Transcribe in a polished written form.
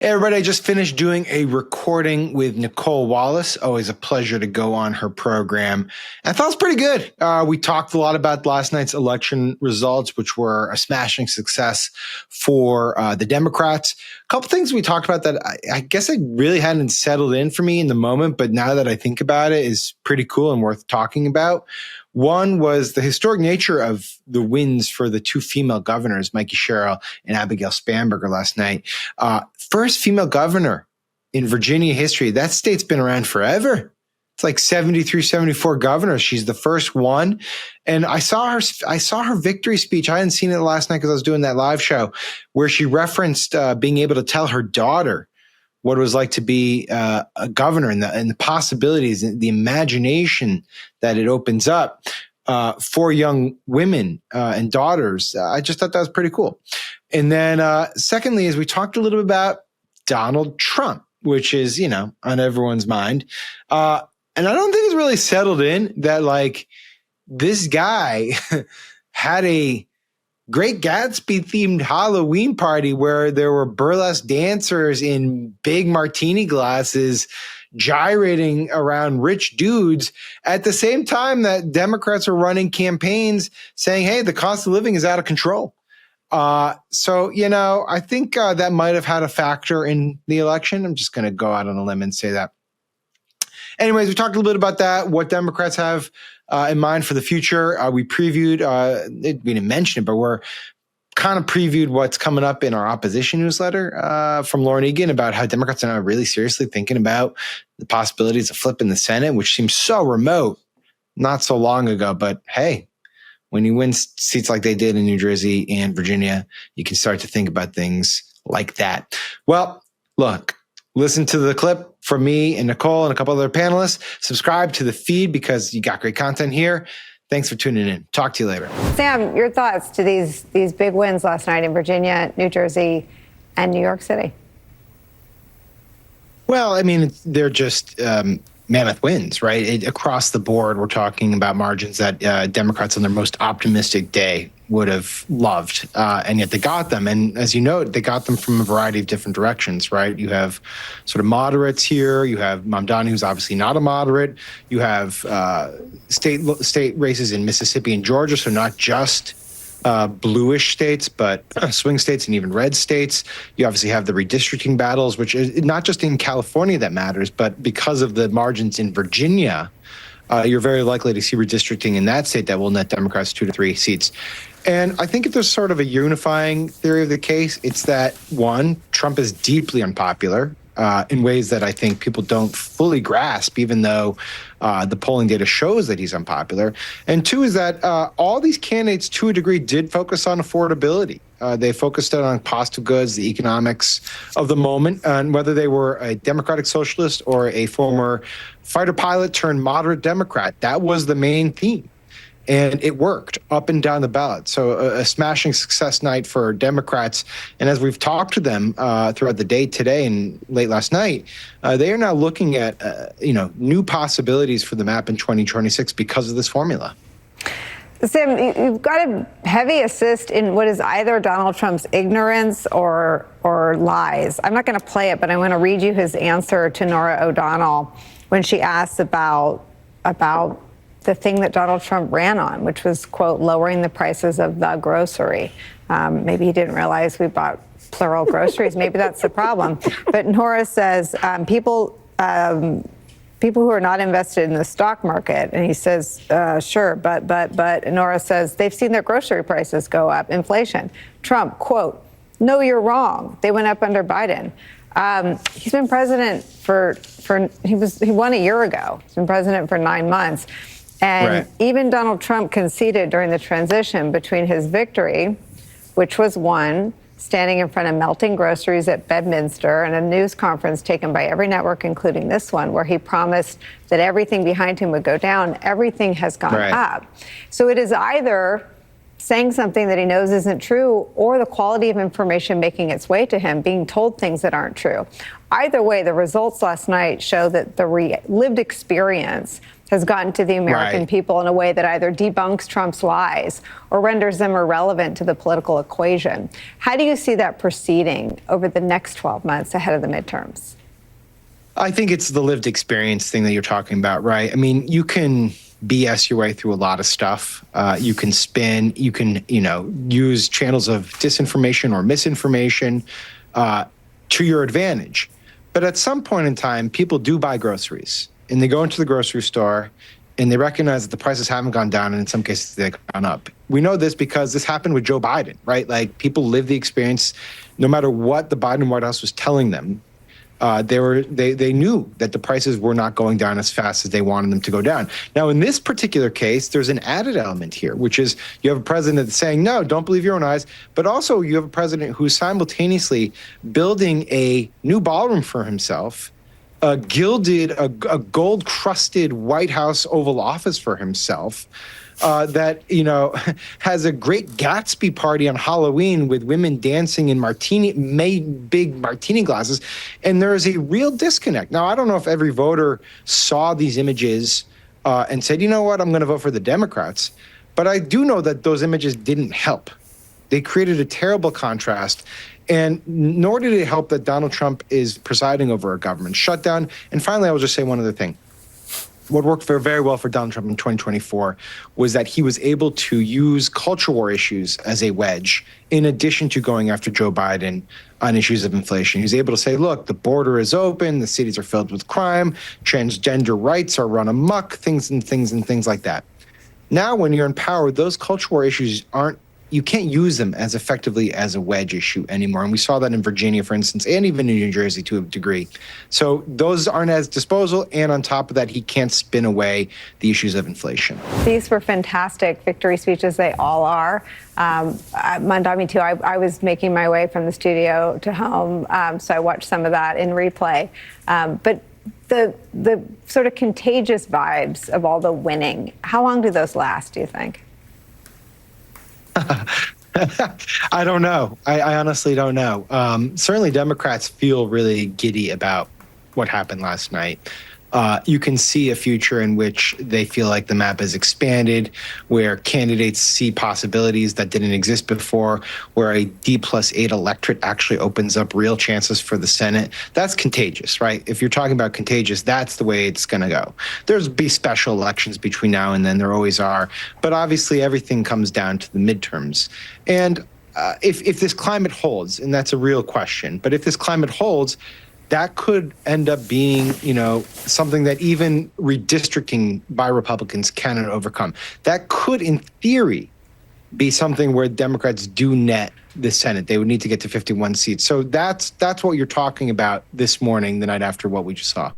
Hey everybody, I just finished doing a recording with Nicole Wallace. Always a pleasure to go on her program. I thought it was pretty good. We talked a lot about last night's election results, which were a smashing success for the Democrats. A couple things we talked about that I guess it really hadn't settled in for me in the moment, but now that I think about it is pretty cool and worth talking about. One was the historic nature of the wins for the two female governors, Mikey Sherrill and Abigail Spanberger last night. First female governor in Virginia history. That state's been around forever. It's like 73, 74 governors. She's the first one. And I saw her victory speech. I hadn't seen it last night because I was doing that live show where she referenced being able to tell her daughter what it was like to be a governor and the possibilities and the imagination that it opens up for young women and daughters. I just thought that was pretty cool. And then secondly, as we talked a little bit about Donald Trump, which is, on everyone's mind. And I don't think it's really settled in that like this guy had a Great Gatsby themed Halloween party where there were burlesque dancers in big martini glasses gyrating around rich dudes at the same time that Democrats are running campaigns saying, hey, the cost of living is out of control. So, I think that might have had a factor in the election. I'm just going to go out on a limb and say that. Anyways, we talked a little bit about that, what Democrats have in mind for the future. We previewed, we didn't mention it, but we're kind of previewed what's coming up in our opposition newsletter from Lauren Egan about how Democrats are now really seriously thinking about the possibilities of flipping the Senate, which seems so remote not so long ago. But hey, when you win seats like they did in New Jersey and Virginia, you can start to think about things like that. Well, look, listen to the clip from me and Nicole and a couple other panelists. Subscribe to the feed because you got great content here. Thanks for tuning in. Talk to you later. Sam, your thoughts to these big wins last night in Virginia, New Jersey, and New York City? Well, I mean, they're just mammoth wins, right? Across the board, we're talking about margins that Democrats on their most optimistic day would have loved, and yet they got them. And as you know, they got them from a variety of different directions, right? You have sort of moderates here. You have Mamdani, who's obviously not a moderate. You have state races in Mississippi and Georgia, so not just bluish states, but swing states and even red states. You obviously have the redistricting battles, which is not just in California that matters, but because of the margins in Virginia, you're very likely to see redistricting in that state that will net Democrats 2 to 3 seats. And I think if there's sort of a unifying theory of the case, it's that, one, Trump is deeply unpopular in ways that I think people don't fully grasp, even though the polling data shows that he's unpopular. And two is that all these candidates, to a degree, did focus on affordability. They focused on cost of goods, the economics of the moment, and whether they were a Democratic socialist or a former fighter pilot turned moderate Democrat, that was the main theme. And it worked up and down the ballot. So a smashing success night for Democrats. And as we've talked to them throughout the day today and late last night, they are now looking at new possibilities for the map in 2026 because of this formula. Sam, you've got a heavy assist in what is either Donald Trump's ignorance or lies. I'm not going to play it, but I'm going to read you his answer to Norah O'Donnell when she asked about the thing that Donald Trump ran on, which was, quote, lowering the prices of the grocery. Maybe he didn't realize we bought plural groceries. Maybe that's the problem. But Norah says people who are not invested in the stock market, and he says, sure, but Norah says they've seen their grocery prices go up, inflation. Trump, quote, no, you're wrong. They went up under Biden. He's been president he won a year ago. He's been president for 9 months. And even Donald Trump conceded during the transition between his victory, which was won, standing in front of melting groceries at Bedminster, and a news conference taken by every network, including this one, where he promised that everything behind him would go down. Everything has gone up. So it is either saying something that he knows isn't true, or the quality of information making its way to him, being told things that aren't true. Either way, the results last night show that the lived experience has gotten to the American people in a way that either debunks Trump's lies or renders them irrelevant to the political equation. How do you see that proceeding over the next 12 months ahead of the midterms? I think it's the lived experience thing that you're talking about, right? I mean, you can BS your way through a lot of stuff. You can spin, you can, use channels of disinformation or misinformation to your advantage. But at some point in time, people do buy groceries. And they go into the grocery store and they recognize that the prices haven't gone down, and in some cases they've gone up. We know this because this happened with Joe Biden, right? Like, people live the experience no matter what the Biden White House was telling them. They knew that the prices were not going down as fast as they wanted them to go down. Now, in this particular case, there's an added element here, which is you have a president that's saying, no, don't believe your own eyes. But also you have a president who's simultaneously building a new ballroom for himself, a gold-crusted White House Oval Office for himself, that, has a great Gatsby party on Halloween with women dancing in big martini glasses. And there is a real disconnect. Now, I don't know if every voter saw these images and said, you know what, I'm going to vote for the Democrats. But I do know that those images didn't help. They created a terrible contrast. And nor did it help that Donald Trump is presiding over a government shutdown. And finally, I will just say one other thing. What worked very well for Donald Trump in 2024 was that he was able to use culture war issues as a wedge, in addition to going after Joe Biden on issues of inflation. He was able to say, look, the border is open, the cities are filled with crime, transgender rights are run amok, things like that. Now, when you're in power, those culture war issues you can't use them as effectively as a wedge issue anymore. And we saw that in Virginia, for instance, and even in New Jersey to a degree. So those aren't as disposal. And on top of that, he can't spin away the issues of inflation. These were fantastic victory speeches. They all are. Mandami, too. I was making my way from the studio to home, so I watched some of that in replay. But the sort of contagious vibes of all the winning, how long do those last, do you think? I don't know. I honestly don't know. Certainly Democrats feel really giddy about what happened last night. You can see a future in which they feel like the map is expanded, where candidates see possibilities that didn't exist before, where a D+8 electorate actually opens up real chances for the Senate. That's contagious, right? If you're talking about contagious, that's the way it's going to go. There's be special elections between now and then. There always are. But obviously, everything comes down to the midterms. And if this climate holds, and that's a real question, but if this climate holds, that could end up being, something that even redistricting by Republicans cannot overcome. That could, in theory, be something where Democrats do net the Senate. They would need to get to 51 seats. So that's what you're talking about this morning, the night after what we just saw.